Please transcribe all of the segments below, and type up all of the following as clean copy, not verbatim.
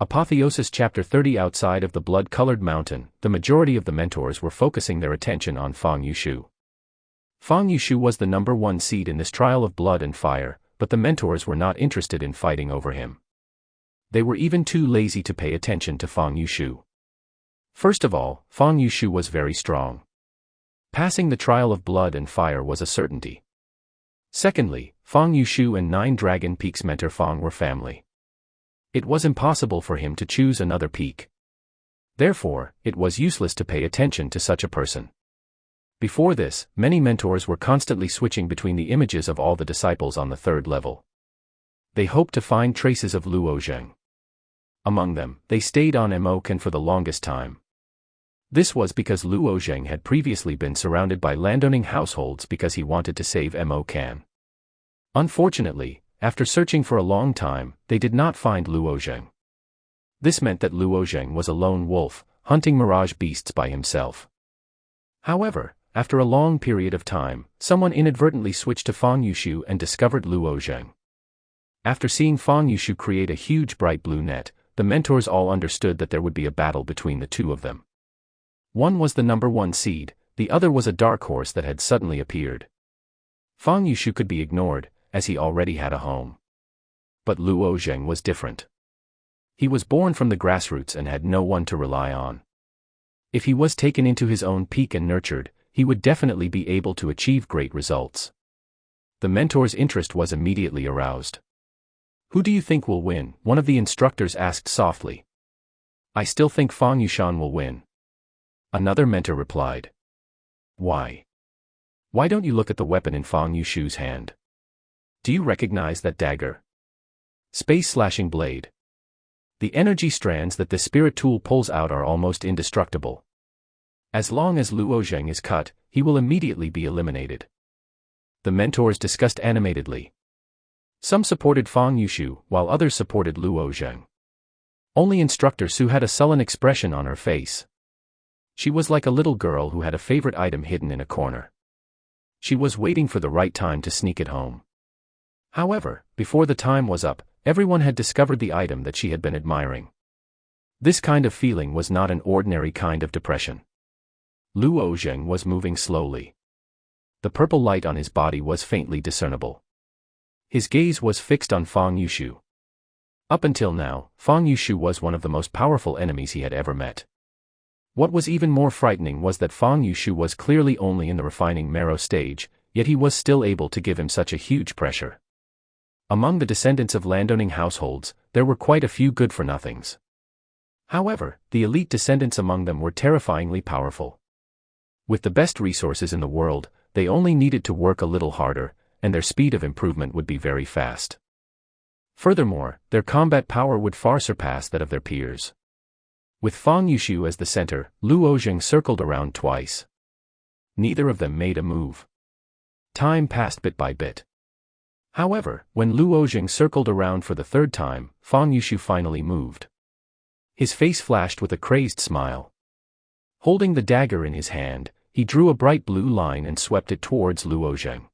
Apotheosis Chapter 30. Outside of the blood-colored mountain, the majority of the mentors were focusing their attention on Fang Yushu. Fang Yushu was the number one seed in this trial of blood and fire, but the mentors were not interested in fighting over him. They were even too lazy to pay attention to Fang Yushu. First of all, Fang Yushu was very strong. Passing the trial of blood and fire was a certainty. Secondly, Fang Yushu and 9 Dragon Peak's mentor Fang were family. It was impossible for him to choose another peak. Therefore, it was useless to pay attention to such a person. Before this, many mentors were constantly switching between the images of all the disciples on the 3rd level. They hoped to find traces of Luo Zheng. Among them, they stayed on Mo Clan for the longest time. This was because Luo Zheng had previously been surrounded by landowning households because he wanted to save Mo Clan. Unfortunately, after searching for a long time, they did not find Luo Zheng. This meant that Luo Zheng was a lone wolf, hunting mirage beasts by himself. However, after a long period of time, someone inadvertently switched to Fang Yushu and discovered Luo Zheng. After seeing Fang Yushu create a huge bright blue net, the mentors all understood that there would be a battle between the two of them. One was the number one seed, the other was a dark horse that had suddenly appeared. Fang Yushu could be ignored, as he already had a home. But Luo Zheng was different. He was born from the grassroots and had no one to rely on. If he was taken into his own peak and nurtured, he would definitely be able to achieve great results. The mentor's interest was immediately aroused. "Who do you think will win?" one of the instructors asked softly. "I still think Fang Yushan will win," another mentor replied. "Why? Why don't you look at the weapon in Fang Yushu's hand? Do you recognize that dagger? Space-slashing blade. The energy strands that the spirit tool pulls out are almost indestructible. As long as Luo Zheng is cut, he will immediately be eliminated." The mentors discussed animatedly. Some supported Fang Yushu, while others supported Luo Zheng. Only Instructor Su had a sullen expression on her face. She was like a little girl who had a favorite item hidden in a corner. She was waiting for the right time to sneak it home. However, before the time was up, everyone had discovered the item that she had been admiring. This kind of feeling was not an ordinary kind of depression. Luo Zheng was moving slowly. The purple light on his body was faintly discernible. His gaze was fixed on Fang Yushu. Up until now, Fang Yushu was one of the most powerful enemies he had ever met. What was even more frightening was that Fang Yushu was clearly only in the refining marrow stage, yet he was still able to give him such a huge pressure. Among the descendants of landowning households, there were quite a few good-for-nothings. However, the elite descendants among them were terrifyingly powerful. With the best resources in the world, they only needed to work a little harder, and their speed of improvement would be very fast. Furthermore, their combat power would far surpass that of their peers. With Fang Yushu as the center, Luo Zheng circled around twice. Neither of them made a move. Time passed bit by bit. However, when Luo Zheng circled around for the 3rd time, Fang Yushu finally moved. His face flashed with a crazed smile. Holding the dagger in his hand, he drew a bright blue line and swept it towards Luo Zheng.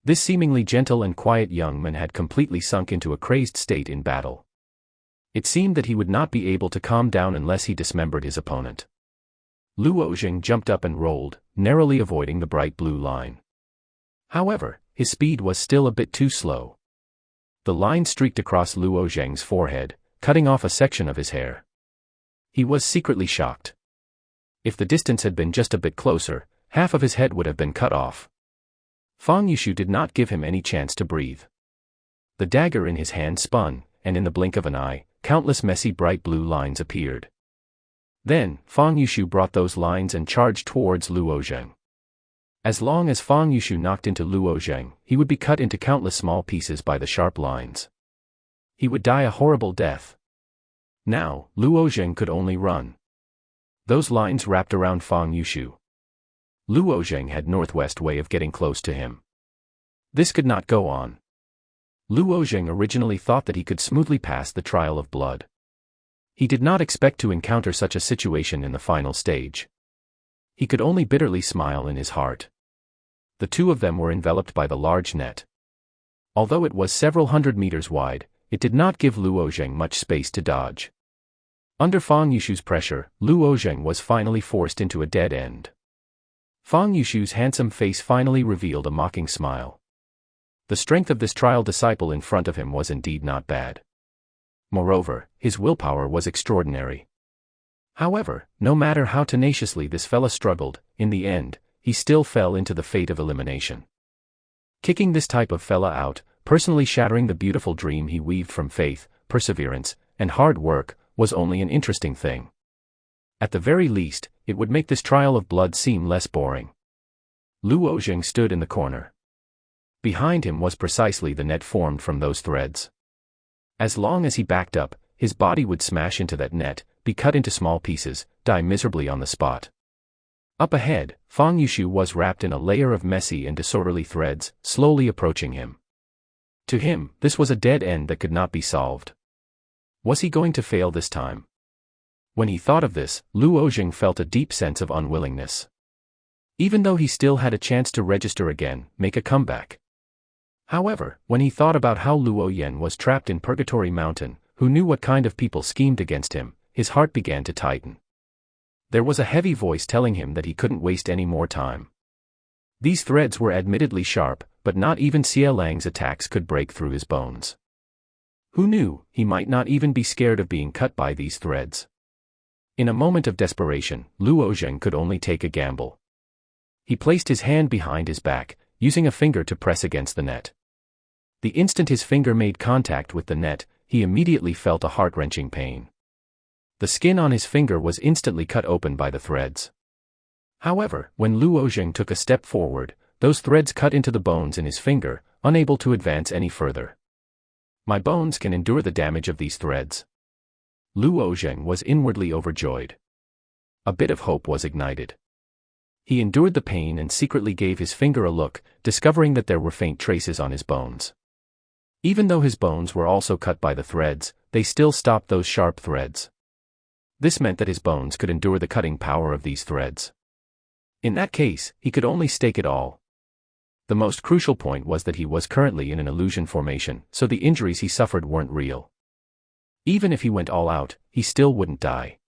This seemingly gentle and quiet young man had completely sunk into a crazed state in battle. It seemed that he would not be able to calm down unless he dismembered his opponent. Luo Zheng jumped up and rolled, narrowly avoiding the bright blue line. However, his speed was still a bit too slow. The line streaked across Luo Zheng's forehead, cutting off a section of his hair. He was secretly shocked. If the distance had been just a bit closer, half of his head would have been cut off. Fang Yushu did not give him any chance to breathe. The dagger in his hand spun, and in the blink of an eye, countless messy bright blue lines appeared. Then, Fang Yushu brought those lines and charged towards Luo Zheng. As long as Fang Yushu knocked into Luo Zheng, he would be cut into countless small pieces by the sharp lines. He would die a horrible death. Now, Luo Zheng could only run. Those lines wrapped around Fang Yushu. Luo Zheng had northwest way of getting close to him. This could not go on. Luo Zheng originally thought that he could smoothly pass the trial of blood. He did not expect to encounter such a situation in the final stage. He could only bitterly smile in his heart. The two of them were enveloped by the large net. Although it was several hundred meters wide, it did not give Luo Zheng much space to dodge. Under Fang Yushu's pressure, Luo Zheng was finally forced into a dead end. Fang Yushu's handsome face finally revealed a mocking smile. The strength of this trial disciple in front of him was indeed not bad. Moreover, his willpower was extraordinary. However, no matter how tenaciously this fella struggled, in the end, he still fell into the fate of elimination. Kicking this type of fella out, personally shattering the beautiful dream he weaved from faith, perseverance, and hard work, was only an interesting thing. At the very least, it would make this trial of blood seem less boring. Luo Zheng stood in the corner. Behind him was precisely the net formed from those threads. As long as he backed up, his body would smash into that net, be cut into small pieces, die miserably on the spot. Up ahead, Fang Yushu was wrapped in a layer of messy and disorderly threads, slowly approaching him. To him, this was a dead end that could not be solved. Was he going to fail this time? When he thought of this, Luo Zheng felt a deep sense of unwillingness. Even though he still had a chance to register again, make a comeback. However, when he thought about how Luo Yan was trapped in Purgatory Mountain, who knew what kind of people schemed against him, his heart began to tighten. There was a heavy voice telling him that he couldn't waste any more time. These threads were admittedly sharp, but not even Xie Lang's attacks could break through his bones. Who knew, he might not even be scared of being cut by these threads. In a moment of desperation, Luo Zheng could only take a gamble. He placed his hand behind his back, using a finger to press against the net. The instant his finger made contact with the net, he immediately felt a heart-wrenching pain. The skin on his finger was instantly cut open by the threads. However, when Luo Zheng took a step forward, those threads cut into the bones in his finger, unable to advance any further. My bones can endure the damage of these threads. Luo Zheng was inwardly overjoyed. A bit of hope was ignited. He endured the pain and secretly gave his finger a look, discovering that there were faint traces on his bones. Even though his bones were also cut by the threads, they still stopped those sharp threads. This meant that his bones could endure the cutting power of these threads. In that case, he could only stake it all. The most crucial point was that he was currently in an illusion formation, so the injuries he suffered weren't real. Even if he went all out, he still wouldn't die.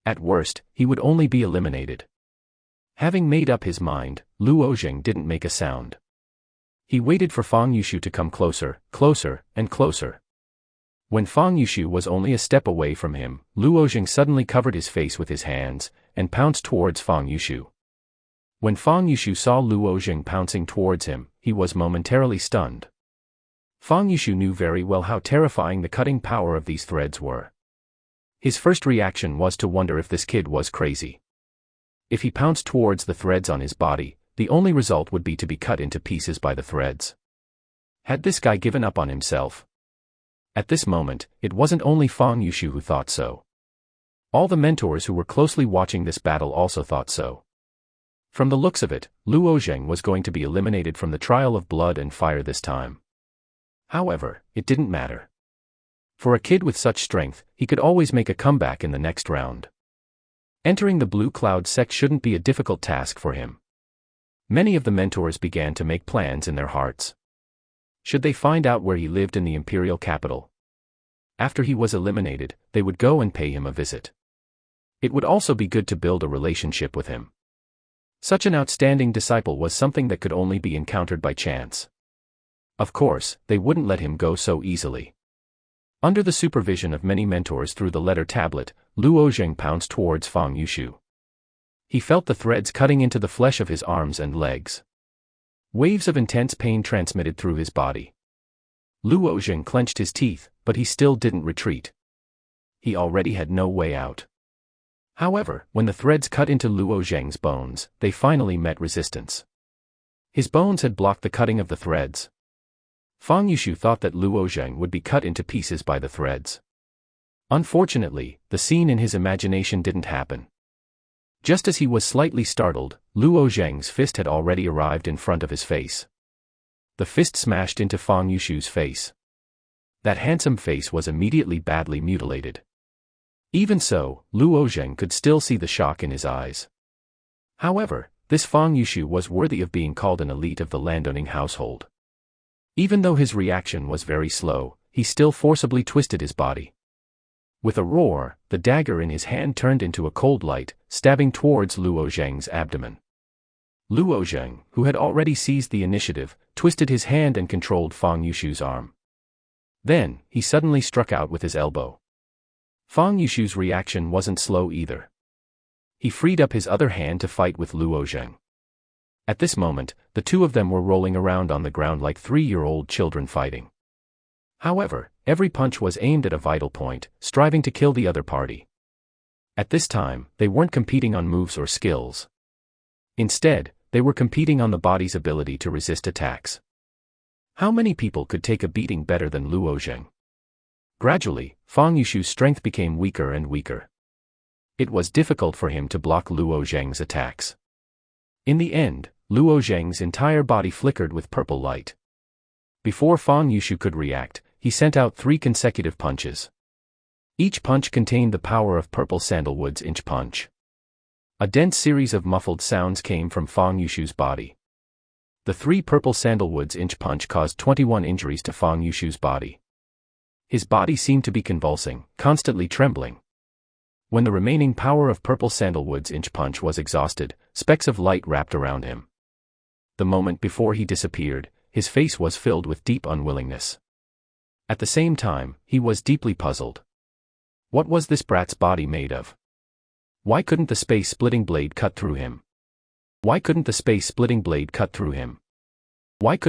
At worst, he would only be eliminated. Having made up his mind, Luo Zheng didn't make a sound. He waited for Fang Yushu to come closer, closer, and closer. When Fang Yushu was only a step away from him, Luo Zheng suddenly covered his face with his hands, and pounced towards Fang Yushu. When Fang Yushu saw Luo Zheng pouncing towards him, he was momentarily stunned. Fang Yushu knew very well how terrifying the cutting power of these threads were. His first reaction was to wonder if this kid was crazy. If he pounced towards the threads on his body, the only result would be to be cut into pieces by the threads. Had this guy given up on himself? At this moment, it wasn't only Fang Yushu who thought so. All the mentors who were closely watching this battle also thought so. From the looks of it, Luo Zheng was going to be eliminated from the trial of blood and fire this time. However, it didn't matter. For a kid with such strength, he could always make a comeback in the next round. Entering the Blue Cloud sect shouldn't be a difficult task for him. Many of the mentors began to make plans in their hearts. Should they find out where he lived in the Imperial capital? After he was eliminated, they would go and pay him a visit. It would also be good to build a relationship with him. Such an outstanding disciple was something that could only be encountered by chance. Of course, they wouldn't let him go so easily. Under the supervision of many mentors through the letter tablet, Luo Zheng pounced towards Fang Yushu. He felt the threads cutting into the flesh of his arms and legs. Waves of intense pain transmitted through his body. Luo Zheng clenched his teeth, but he still didn't retreat. He already had no way out. However, when the threads cut into Luo Zheng's bones, they finally met resistance. His bones had blocked the cutting of the threads. Fang Yushu thought that Luo Zheng would be cut into pieces by the threads. Unfortunately, the scene in his imagination didn't happen. Just as he was slightly startled, Luo Zheng's fist had already arrived in front of his face. The fist smashed into Fang Yushu's face. That handsome face was immediately badly mutilated. Even so, Luo Zheng could still see the shock in his eyes. However, this Fang Yushu was worthy of being called an elite of the landowning household. Even though his reaction was very slow, he still forcibly twisted his body. With a roar, the dagger in his hand turned into a cold light, stabbing towards Luo Zheng's abdomen. Luo Zheng, who had already seized the initiative, twisted his hand and controlled Fang Yushu's arm. Then, he suddenly struck out with his elbow. Fang Yushu's reaction wasn't slow either. He freed up his other hand to fight with Luo Zheng. At this moment, the two of them were rolling around on the ground like 3-year-old children fighting. However, every punch was aimed at a vital point, striving to kill the other party. At this time, they weren't competing on moves or skills. Instead, they were competing on the body's ability to resist attacks. How many people could take a beating better than Luo Zheng? Gradually, Fang Yushu's strength became weaker and weaker. It was difficult for him to block Luo Zheng's attacks. In the end, Luo Zheng's entire body flickered with purple light. Before Fang Yushu could react, he sent out 3 consecutive punches. Each punch contained the power of purple sandalwood's inch punch. A dense series of muffled sounds came from Fang Yushu's body. The 3 purple sandalwood's inch punch caused 21 injuries to Fang Yushu's body. His body seemed to be convulsing, constantly trembling. When the remaining power of purple sandalwood's inch punch was exhausted, specks of light wrapped around him. The moment before he disappeared, his face was filled with deep unwillingness. At the same time, he was deeply puzzled. What was this brat's body made of? Why couldn't the space-splitting blade cut through him? Why couldn't the space-splitting blade cut through him? Why couldn't